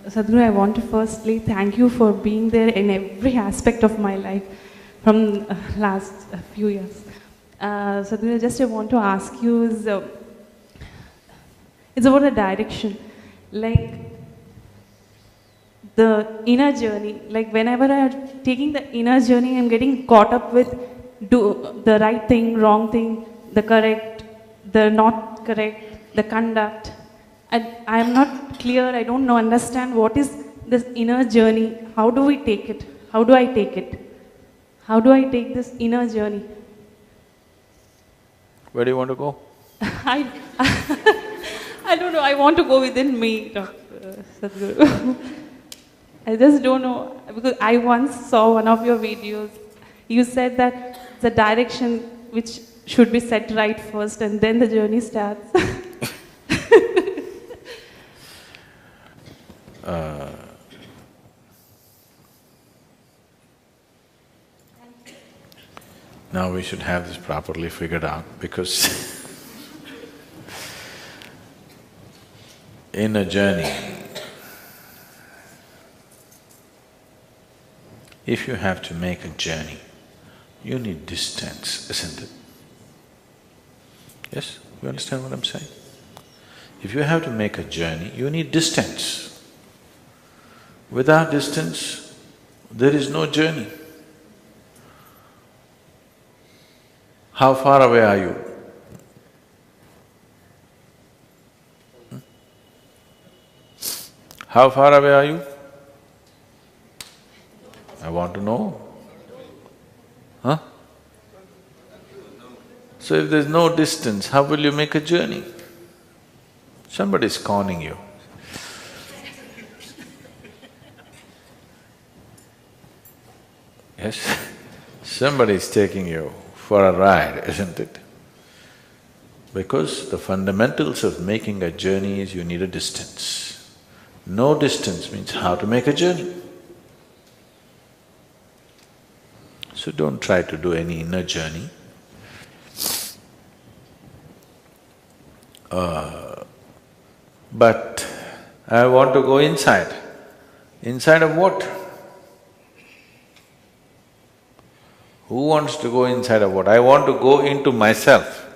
Sadhguru, I want to firstly thank you for being there in every aspect of my life from last few years. Sadhguru, just I want to ask you is, it's about a direction, like the inner journey. Like whenever I'm taking the inner journey, I'm getting caught up with do the right thing, wrong thing, the correct, the not correct, the conduct. I am not clear, I don't know, understand what is this inner journey. How do we take it? How do I take it? How do I take this inner journey? Where do you want to go? I, I don't know, I want to go within me, Dr. Sadhguru. I just don't know, because I once saw one of your videos. You said that the direction which should be set right first and then the journey starts. Now we should have this properly figured out because in a journey, if you have to make a journey, you need distance, isn't it? Yes? You understand what I'm saying? If you have to make a journey, you need distance. Without distance, there is no journey. How far away are you? How far away are you? I want to know. Huh? So if there's no distance, how will you make a journey? Somebody is conning you. Yes? Somebody is taking you for a ride, isn't it? Because the fundamentals of making a journey is you need a distance. No distance means how to make a journey. So don't try to do any inner journey. But I want to go inside. Inside of what? Who wants to go inside of what? I want to go into myself.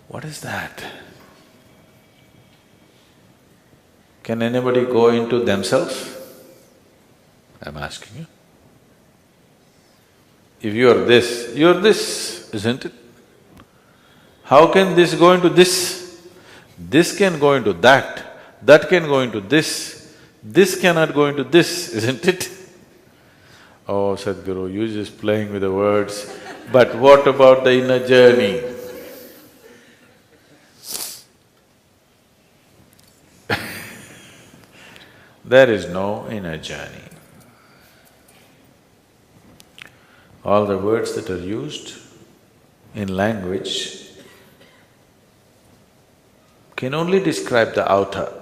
What is that? Can anybody go into themselves? I'm asking you. If you are this, isn't it? How can this go into this? This can go into that can go into this cannot go into this, isn't it? Oh, Sadhguru, you're just playing with the words, but what about the inner journey? There is no inner journey. All the words that are used in language can only describe the outer.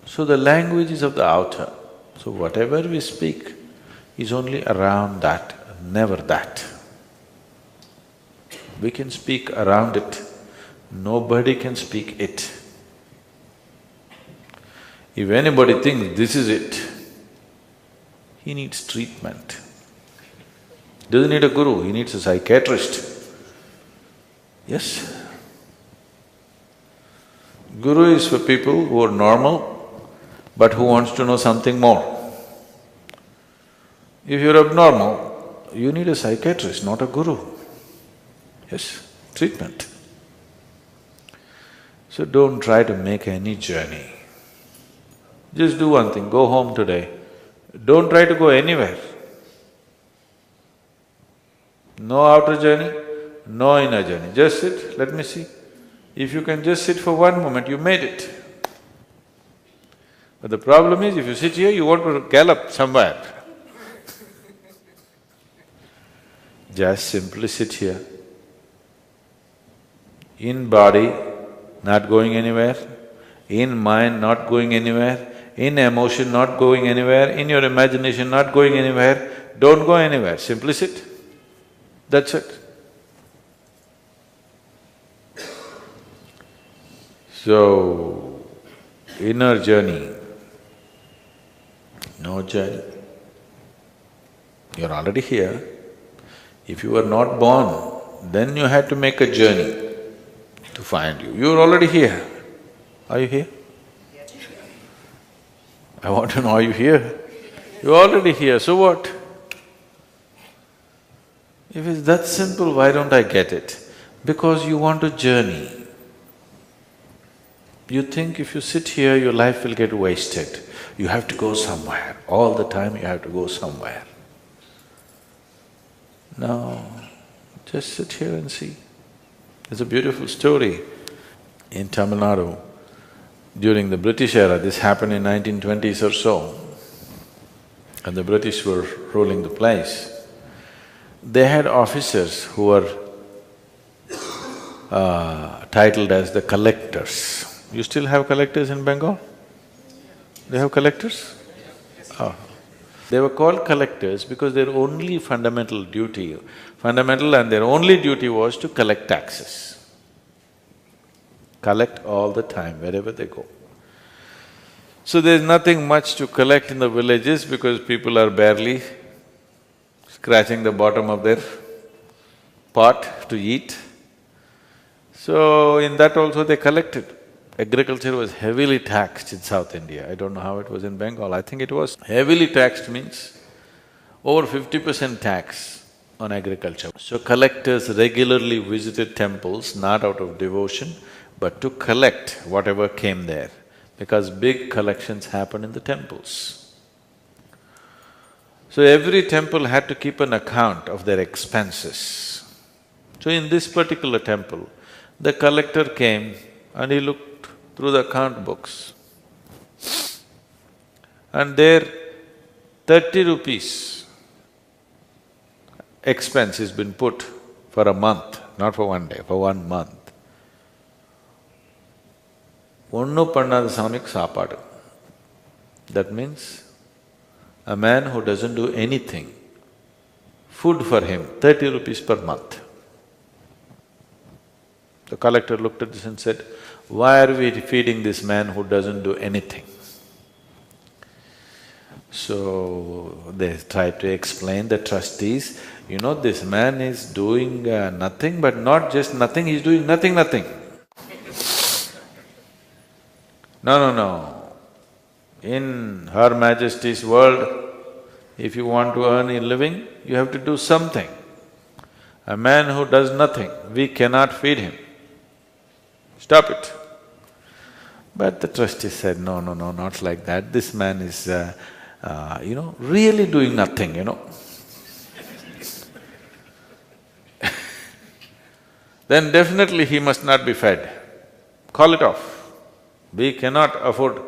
So the language is of the outer. So whatever we speak is only around that, never that. We can speak around it, nobody can speak it. If anybody thinks this is it, he needs treatment. Doesn't need a guru, he needs a psychiatrist. Yes? Guru is for people who are normal, but who wants to know something more. If you're abnormal, you need a psychiatrist, not a guru. Yes, treatment. So don't try to make any journey. Just do one thing, go home today. Don't try to go anywhere. No outer journey, no inner journey. Just sit, let me see. If you can just sit for one moment, you made it. But the problem is, if you sit here, you want to gallop somewhere. Just simply sit here. In body, not going anywhere. In mind, not going anywhere. In emotion, not going anywhere. In your imagination, not going anywhere. Don't go anywhere, simply sit. That's it. So, inner journey no journey. You're already here. If you were not born, then you had to make a journey to find you. You're already here. Are you here? I want to know, are you here? You're already here, so what? If it's that simple, why don't I get it? Because you want a journey. You think if you sit here, your life will get wasted. You have to go somewhere. All the time you have to go somewhere. No, just sit here and see. There's a beautiful story in Tamil Nadu. During the British era, this happened in 1920s or so, and the British were ruling the place. They had officers who were titled as the collectors. You still have collectors in Bengal? They have collectors? Oh. They were called collectors because their only fundamental and their only duty was to collect taxes. Collect all the time, wherever they go. So there's nothing much to collect in the villages because people are barely scratching the bottom of their pot to eat. So in that also they collected. Agriculture was heavily taxed in South India. I don't know how it was in Bengal, I think it was. Heavily taxed means over 50% tax on agriculture. So collectors regularly visited temples, not out of devotion, but to collect whatever came there, because big collections happen in the temples. So every temple had to keep an account of their expenses. So in this particular temple, the collector came and he looked through the account books. And there, 30 rupees expense has been put for a month, not for one day, for 1 month. Onnu pannada samik saapadu. That means a man who doesn't do anything, food for him, 30 rupees per month. The collector looked at this and said, why are we feeding this man who doesn't do anything? So they tried to explain, the trustees, you know, this man is doing nothing, but not just nothing, he's doing nothing. No. In Her Majesty's world, if you want to earn a living, you have to do something. A man who does nothing, we cannot feed him. Stop it. But the trustee said, no, not like that. This man is, really doing nothing, Then definitely he must not be fed. Call it off. We cannot afford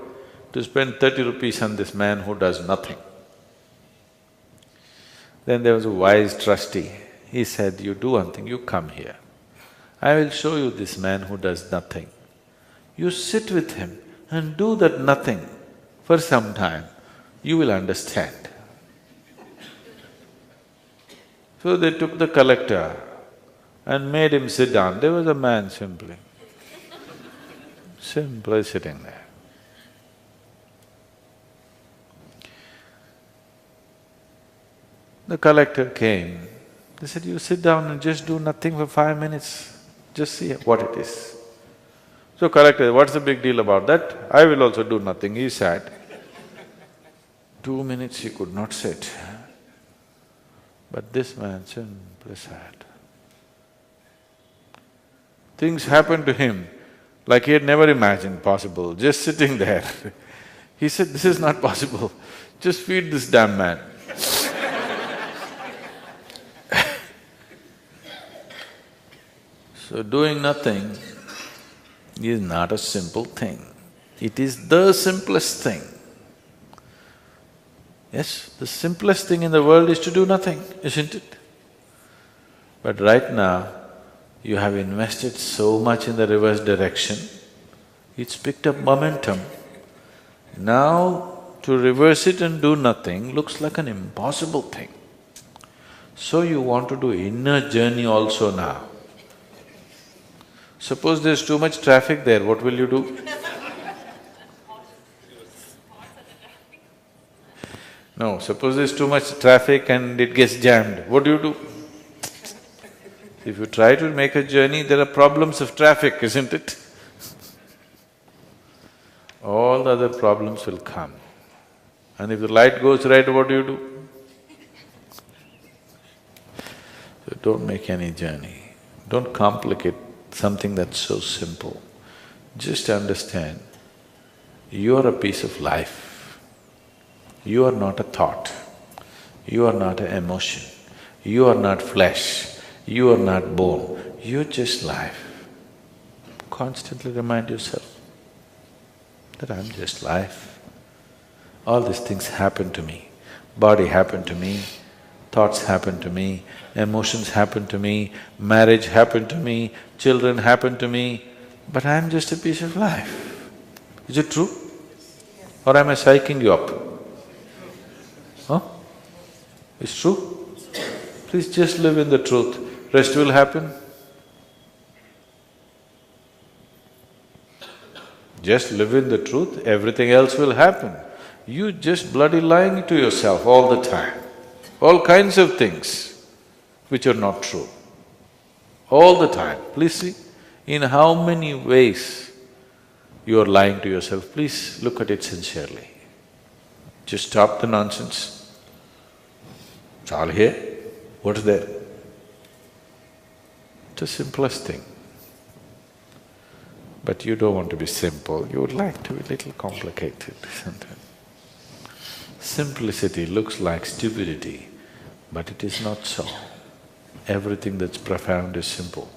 to spend 30 rupees on this man who does nothing. Then there was a wise trustee. He said, you do one thing, you come here. I will show you this man who does nothing. You sit with him and do that nothing for some time, you will understand. So they took the collector and made him sit down. There was a man simply sitting there. The collector came. They said, you sit down and just do nothing for 5 minutes, just see what it is. So collector, what's the big deal about that? I will also do nothing. He sat. 2 minutes he could not sit. But this man simply sat. Things happened to him like he had never imagined possible, just sitting there. He said, this is not possible, just feed this damn man. So doing nothing is not a simple thing. It is the simplest thing. Yes, the simplest thing in the world is to do nothing, isn't it? But right now, you have invested so much in the reverse direction, it's picked up momentum. Now, to reverse it and do nothing looks like an impossible thing. So you want to do inner journey also now. Suppose there's too much traffic there, what will you do? No, suppose there's too much traffic and it gets jammed, what do? If you try to make a journey, there are problems of traffic, isn't it? All the other problems will come. And if the light goes red, what do? So don't make any journey. Don't complicate something that's so simple. Just understand, you are a piece of life. You are not a thought. You are not an emotion. You are not flesh. You are not bone. You're just life. Constantly remind yourself that I'm just life. All these things happen to me. Body happened to me, thoughts happen to me, emotions happen to me, marriage happened to me, children happen to me, but I'm just a piece of life. Is it true? Or am I psyching you up? Huh? It's true? Please just live in the truth, rest will happen. Just live in the truth, everything else will happen. You just bloody lying to yourself all the time. All kinds of things which are not true. All the time. Please see, in how many ways you are lying to yourself, please look at it sincerely. Just stop the nonsense. It's all here. What's there? It's the simplest thing. But you don't want to be simple, you would like to be a little complicated, isn't it? Simplicity looks like stupidity, but it is not so. Everything that's profound is simple.